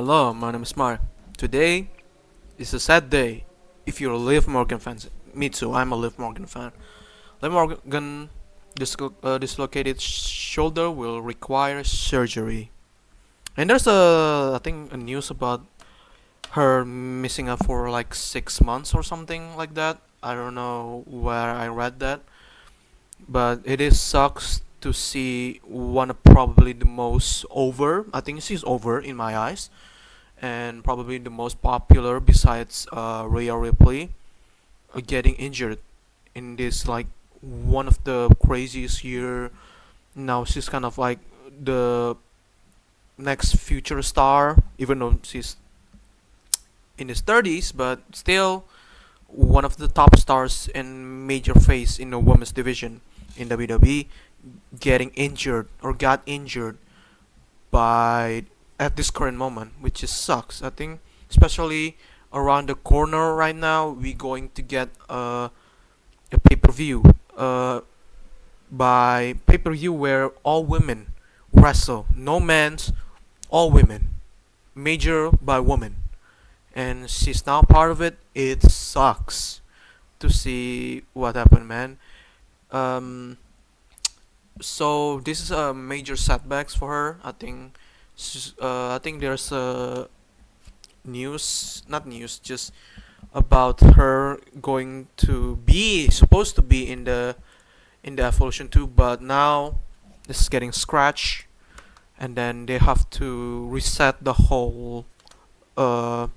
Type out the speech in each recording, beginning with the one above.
Hello, my name is Mark. Today is a sad day if you're a Liv Morgan fan. Me too, I'm a Liv Morgan fan. Liv Morgan dislocated shoulder will require surgery. And there's I think a news about her missing up for like 6 months or something like that. I don't know where I read that, but it is sucks to see one of probably the most over. I think she's over in my eyes and probably the most popular besides Rhea Ripley getting injured in this like one of the craziest year. Now she's kind of like the next future star, even though she's in his 30s, but still one of the top stars and major face in the women's division in WWE getting injured or got injured by at this current moment, which just sucks. I think especially around the corner right now, we're going to get a pay-per-view by pay-per-view where all women wrestle, no men's, all women, major by woman, and she's now part of it. It sucks to see what happened, man. Um, so this is a major setbacks for her. I think there's a news, not news, just about her going to be supposed to be in the Evolution 2, but now this is getting scratched, and then they have to reset the whole. Uh,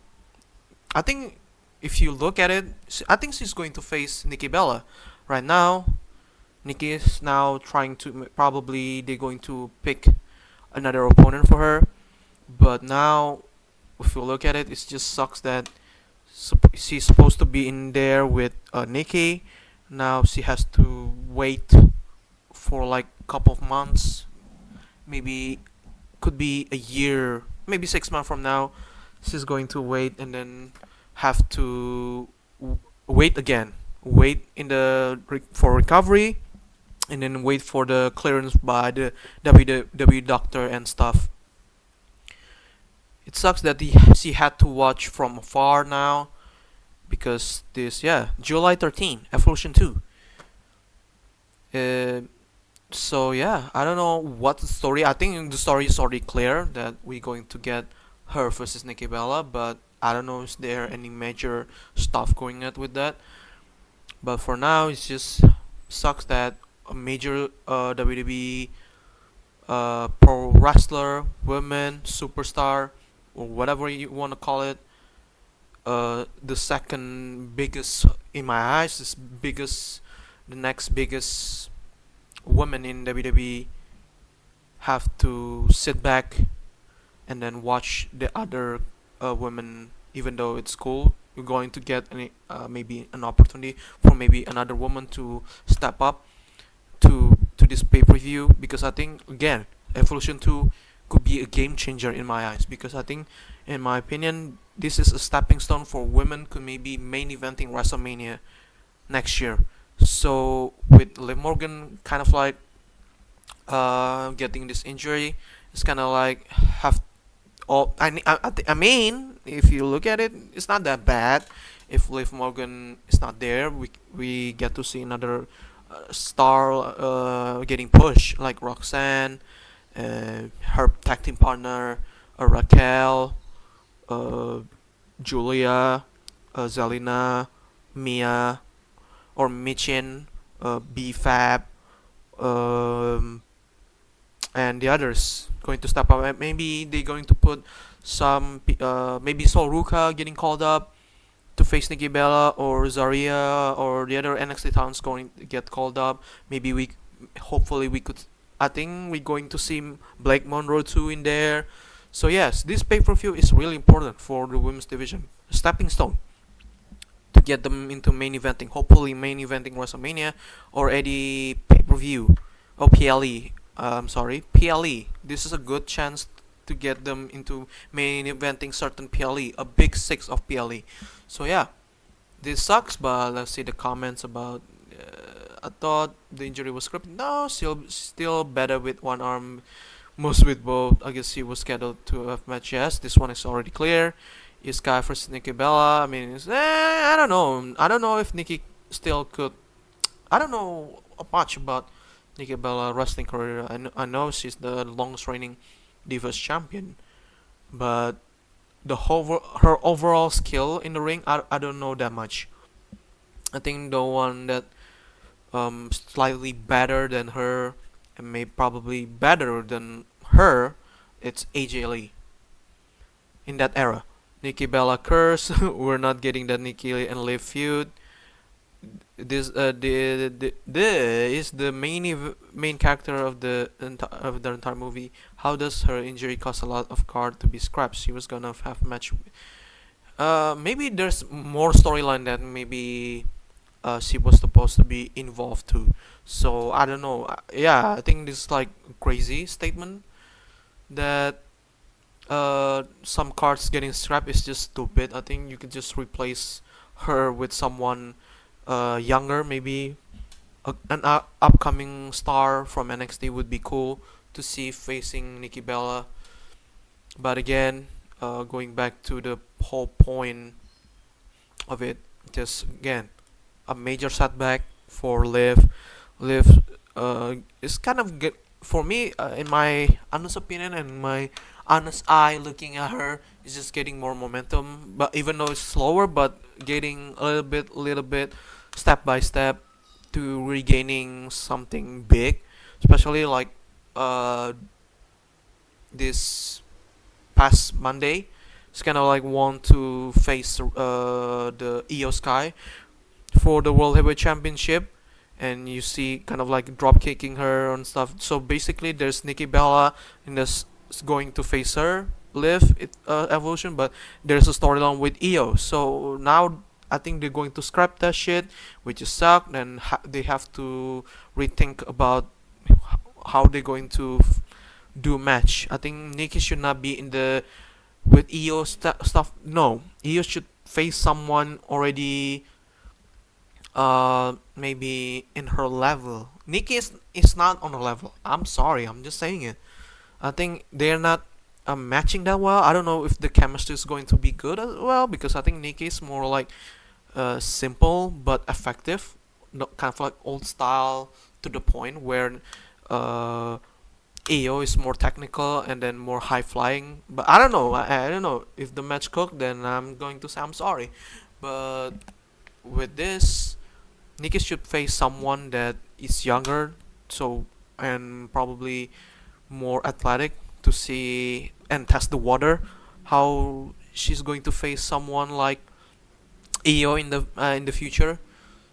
I think if you look at it, I think she's going to face Nikki Bella right now. Nikki is now trying to probably they're going to pick another opponent for her, but now if you look at it, it just sucks that she's supposed to be in there with Nikki. Now she has to wait for like a couple of months, maybe could be a year, maybe 6 months from now. She's going to wait and then have to wait again, wait in the for recovery, and then wait for the clearance by the WWE doctor and stuff. It sucks that she had to watch from afar now because this, yeah, July 13, Evolution 2. Uh, so yeah, I don't know what the story. I think the story is already clear that we're going to get her versus Nikki Bella, but I don't know is there any major stuff going on with that. But for now, it just sucks that a major WWE pro wrestler, women, superstar, or whatever you want to call it, the second biggest in my eyes, the next biggest woman in WWE have to sit back and then watch the other women, even though it's cool. You're going to get maybe an opportunity for maybe another woman to step up to this pay-per-view, because I think again Evolution 2 could be a game changer in my eyes, because I think in my opinion this is a stepping stone for women could maybe main eventing WrestleMania next year. So with Liv Morgan kind of like getting this injury, it's kind of like have all I mean if you look at it, it's not that bad. If Liv Morgan is not there, we get to see another star getting pushed like Roxanne, her tag team partner Raquel, uh, Julia, Zelina, Mia, or Michin, B-Fab, um, and the others going to step up. Maybe they're going to put maybe Sol Ruka getting called up to face Nikki Bella, or Zaria, or the other NXT talents going to get called up. Maybe hopefully we could. I think we're going to see Blake Monroe too in there. So yes, this pay-per-view is really important for the women's division, a stepping stone to get them into main eventing. Hopefully main eventing WrestleMania or any pay-per-view. Oh, PLE. Sorry, PLE. This is a good chance to get them into main eventing certain PLE, a big six of PLE. So yeah, this sucks, but let's see the comments about. I thought the injury was scripted. No, still better with one arm most with both. I guess he was scheduled to have match. Yes, this one is already clear. Sky versus Nikki Bella. I mean, I don't know. I don't know if Nikki still could. I don't know much about Nikki Bella wrestling career. I know she's the longest reigning Divas champion, but her overall skill in the ring, I don't know that much. I think the one that slightly better than her and may probably better than her, it's AJ Lee in that era. Nikki Bella curse. We're not getting the Nikki and Liv feud. This is the main character of the entire movie. How does her injury cause a lot of card to be scrapped? She was gonna have match. Maybe there's more storyline that maybe she was supposed to be involved too. So I don't know. Yeah, I think this is like a crazy statement that some cards getting scrapped is just stupid. I think you could just replace her with someone younger, maybe an upcoming star from NXT would be cool to see facing Nikki Bella. But again, going back to the whole point of it, just again a major setback for Liv. Liv is kind of good for me, in my honest opinion and my honest eye looking at her. Is just getting more momentum, but even though it's slower, but getting a little bit, step by step to regaining something big, especially like uh, this past Monday. It's kind of like want to face the Io Sky for the World Heavyweight Championship, and you see kind of like drop kicking her and stuff. So basically, there's Nikki Bella in this going to face her, Liv Evolution, but there's a storyline with Io. So now I think they're going to scrap that shit, which is suck. Then they have to rethink about how they're going to do a match. I think Nikki should not be in the with Io stuff. No, Io should face someone already maybe in her level. Nikki is not on her level. I'm sorry, I'm just saying it. I think they're not matching that well. I don't know if the chemistry is going to be good as well, because I think Nikki is more like simple but effective, kind of like old style to the point where uh, AO is more technical and then more high flying. But I don't know. I don't know if the match cooked. Then I'm going to say I'm sorry. But with this, Nikki should face someone that is younger, so and probably more athletic to see and test the water. How she's going to face someone like Io in the future.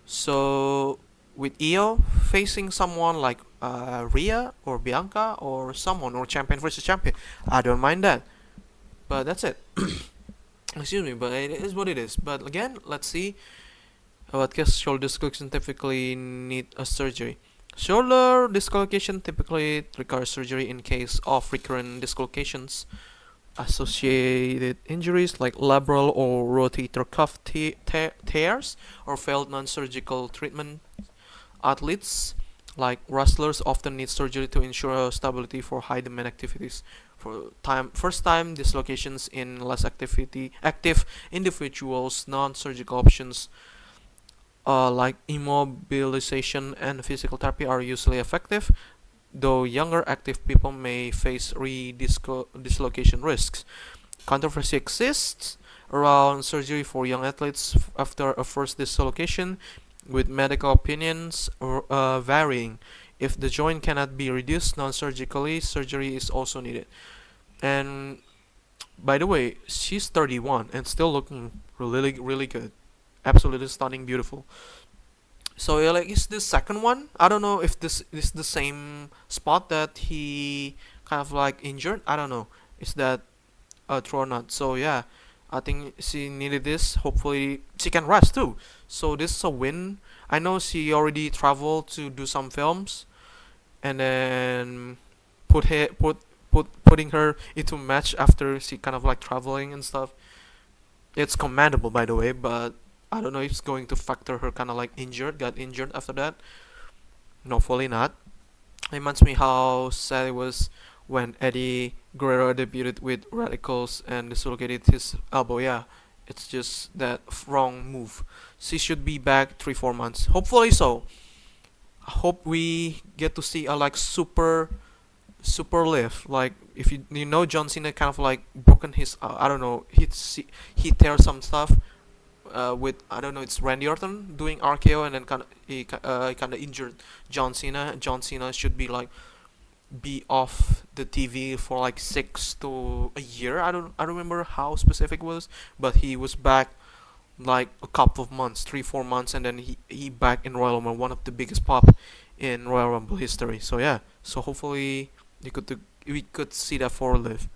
So with Io facing someone like Rhea or Bianca or someone or champion versus champion, I don't mind that. But that's it. Excuse me, but it is what it is. But again, let's see. What case shoulder dislocation typically need a surgery? Shoulder dislocation typically requires surgery in case of recurrent dislocations. Associated injuries like labral or rotator cuff tears or failed non-surgical treatment. Athletes like wrestlers often need surgery to ensure stability for high demand activities. For first time dislocations in less active individuals, non-surgical options like immobilization and physical therapy are usually effective, though younger active people may face dislocation risks. Controversy exists around surgery for young athletes after a first dislocation, with medical opinions varying. If the joint cannot be reduced non-surgically, surgery is also needed. And by the way, she's 31 and still looking really, really good. Absolutely stunning, beautiful. So yeah, like is this second one? I don't know if this is the same spot that he kind of like injured. I don't know. Is that true or not? So yeah, I think she needed this. Hopefully she can rest too. So this is a win. I know she already traveled to do some films, and then putting her into match after she kind of like traveling and stuff. It's commendable, by the way, but I don't know if it's going to factor her kind of like got injured after that. No, fully not. It reminds me how sad it was when Eddie Guerrero debuted with Radicals and dislocated his elbow. Yeah, it's just that wrong move. She should be back 3 4 months. Hopefully so. Hope we get to see a like super lift. Like if you know John Cena kind of like broken his I don't know he tear some stuff with I don't know it's Randy Orton doing RKO and then kind of injured John Cena. John Cena should be off the TV for like 6 to a year. I don't remember how specific it was, but he was back like a couple of months, 3 4 months, and then he back in Royal Rumble, one of the biggest pop in Royal Rumble history. So yeah, so hopefully we could see that for Liv.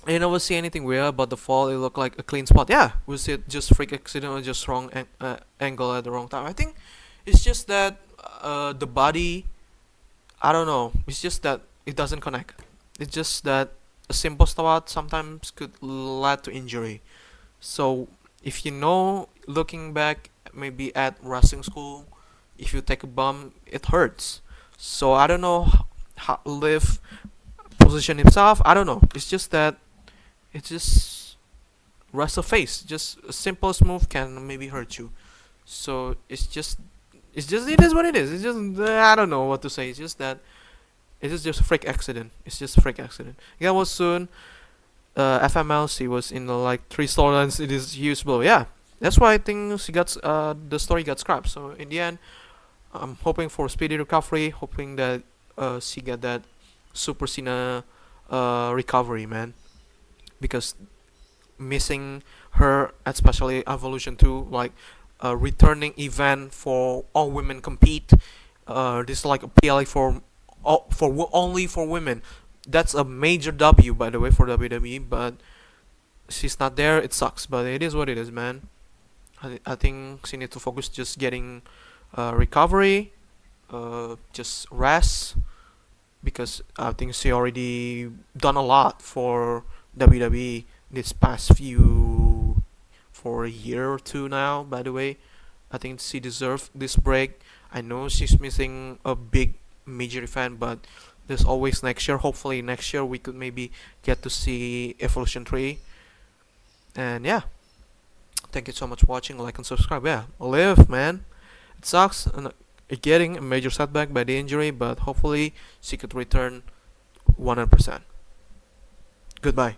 I didn't ever see anything weird about the fall. It looked like a clean spot. Yeah, was it just freak accident or just wrong angle at the wrong time? I think it's just that the body. I don't know. It's just that it doesn't connect. It's just that a simple spot sometimes could lead to injury. So if you know, looking back, maybe at wrestling school, if you take a bump, it hurts. So I don't know how Liv position himself. I don't know. It's just that it's just wrestle face. Just a simplest move can maybe hurt you. So it is what it is. It's just I don't know what to say. It's just that it is just a freak accident. It's just a freak accident. Yeah, was soon. FMLC was in the like 3 storylines. It is huge blow. Yeah, that's why I think the story got scrapped. So in the end, I'm hoping for speedy recovery. Hoping that she get that Super Cena recovery, man. Because missing her, especially Evolution 2, like a returning event for all women compete. This is like a PLA only for women. That's a major W, by the way, for WWE. But she's not there. It sucks, but it is what it is, man. I think she needs to focus just getting recovery, just rest, because I think she already done a lot for WWE this past few for a year or two now. By the way, I think she deserves this break. I know she's missing a big major event, but there's always next year. Hopefully next year we could maybe get to see Evolution 3. And yeah, thank you so much for watching. Like and subscribe. Yeah, Liv, man. It sucks and getting a major setback by the injury, but hopefully she could return 100%. Goodbye.